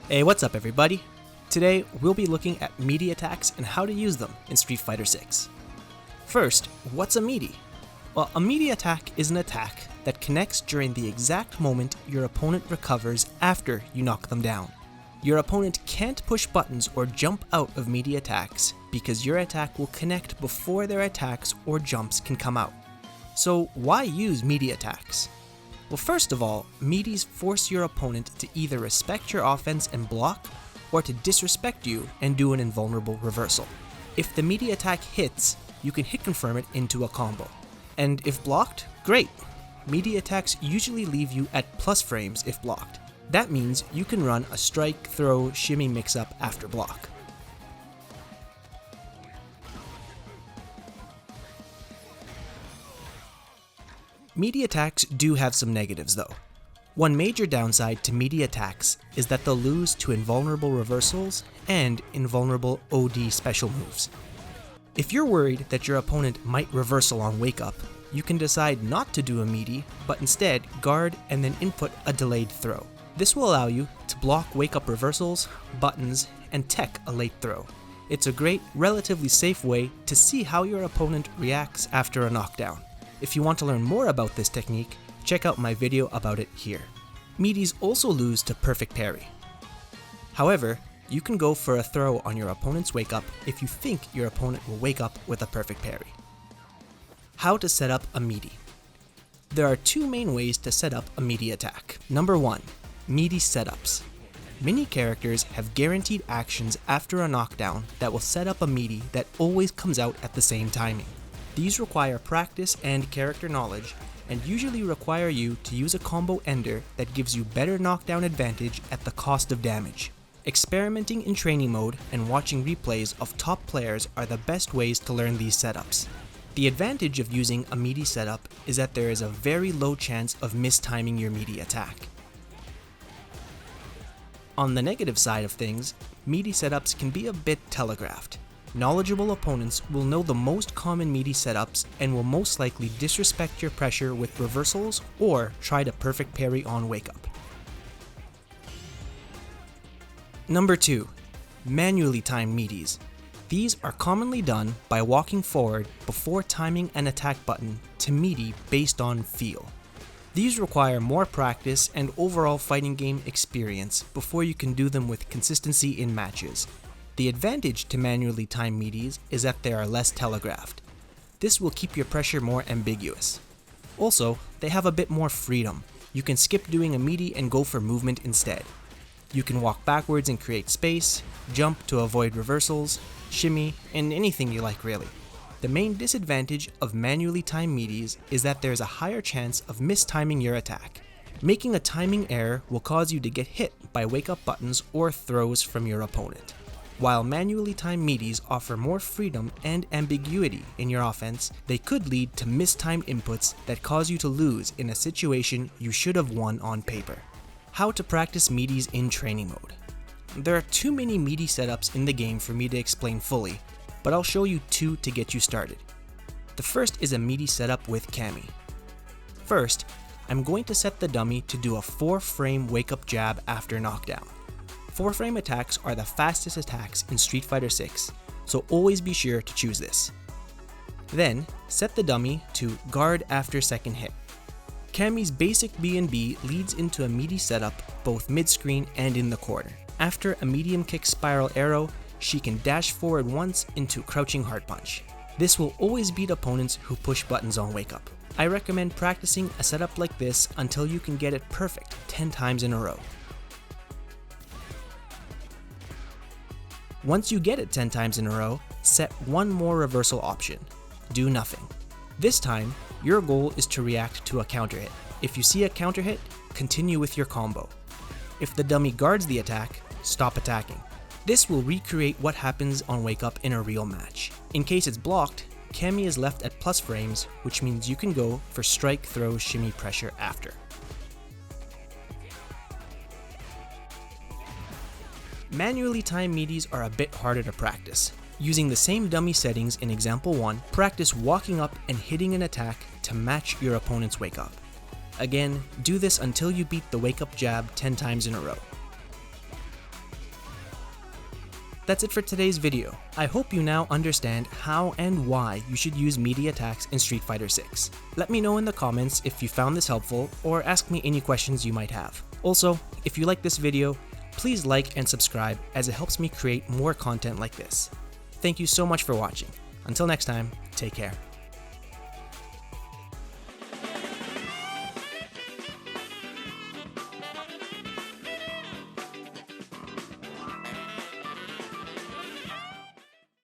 Hey, what's up everybody? Today we'll be looking at meaty attacks and how to use them in Street Fighter 6. First, what's a meaty? Well, a meaty attack is an attack that connects during the exact moment your opponent recovers after you knock them down. Your opponent can't push buttons or jump out of meaty attacks because your attack will connect before their attacks or jumps can come out. So why use meaty attacks? Well, first of all, meaties force your opponent to either respect your offense and block, or to disrespect you and do an invulnerable reversal. If the meaty attack hits, you can hit confirm it into a combo. And if blocked, great! Meaty attacks usually leave you at plus frames if blocked. That means you can run a strike, throw, shimmy mix-up after block. Meaty attacks do have some negatives though. One major downside to meaty attacks is that they'll lose to invulnerable reversals and invulnerable OD special moves. If you're worried that your opponent might reversal on wake up, you can decide not to do a meaty, but instead guard and then input a delayed throw. This will allow you to block wake up reversals, buttons, and tech a late throw. It's a great, relatively safe way to see how your opponent reacts after a knockdown. If you want to learn more about this technique, check out my video about it here. Meaties also lose to perfect parry. However, you can go for a throw on your opponent's wake up if you think your opponent will wake up with a perfect parry. How to set up a meaty. There are two main ways to set up a meaty attack. Number 1, meaty setups. Many characters have guaranteed actions after a knockdown that will set up a meaty that always comes out at the same timing. These require practice and character knowledge, and usually require you to use a combo ender that gives you better knockdown advantage at the cost of damage. Experimenting in training mode and watching replays of top players are the best ways to learn these setups. The advantage of using a meaty setup is that there is a very low chance of mistiming your meaty attack. On the negative side of things, meaty setups can be a bit telegraphed. Knowledgeable opponents will know the most common meaty setups and will most likely disrespect your pressure with reversals or try to perfect parry on wake up. Number 2, manually timed meaties. These are commonly done by walking forward before timing an attack button to meaty based on feel. These require more practice and overall fighting game experience before you can do them with consistency in matches. The advantage to manually timed meaties is that they are less telegraphed. This will keep your pressure more ambiguous. Also, they have a bit more freedom. You can skip doing a meaty and go for movement instead. You can walk backwards and create space, jump to avoid reversals, shimmy, and anything you like really. The main disadvantage of manually timed meaties is that there is a higher chance of mistiming your attack. Making a timing error will cause you to get hit by wake up buttons or throws from your opponent. While manually timed meaties offer more freedom and ambiguity in your offense, they could lead to mistimed inputs that cause you to lose in a situation you should have won on paper. How to practice meaties in training mode. There are too many meaty setups in the game for me to explain fully, but I'll show you two to get you started. The first is a meaty setup with Cammy. First, I'm going to set the dummy to do a 4-frame wake up jab after knockdown. 4-frame attacks are the fastest attacks in Street Fighter 6, so always be sure to choose this. Then, set the dummy to guard after second hit. Cammy's basic B&B leads into a meaty setup both mid-screen and in the corner. After a medium kick spiral arrow, she can dash forward once into crouching hard punch. This will always beat opponents who push buttons on wake up. I recommend practicing a setup like this until you can get it perfect 10 times in a row. Once you get it 10 times in a row, set one more reversal option. Do nothing. This time, your goal is to react to a counter hit. If you see a counter hit, continue with your combo. If the dummy guards the attack, stop attacking. This will recreate what happens on wake up in a real match. In case it's blocked, Cammy is left at plus frames, which means you can go for strike, throw, shimmy pressure after. Manually timed meaties are a bit harder to practice. Using the same dummy settings in example 1, practice walking up and hitting an attack to match your opponent's wake up. Again, do this until you beat the wake up jab 10 times in a row. That's it for today's video. I hope you now understand how and why you should use meaty attacks in Street Fighter 6. Let me know in the comments if you found this helpful, or ask me any questions you might have. Also, if you like this video, please like and subscribe, as it helps me create more content like this. Thank you so much for watching. Until next time, take care.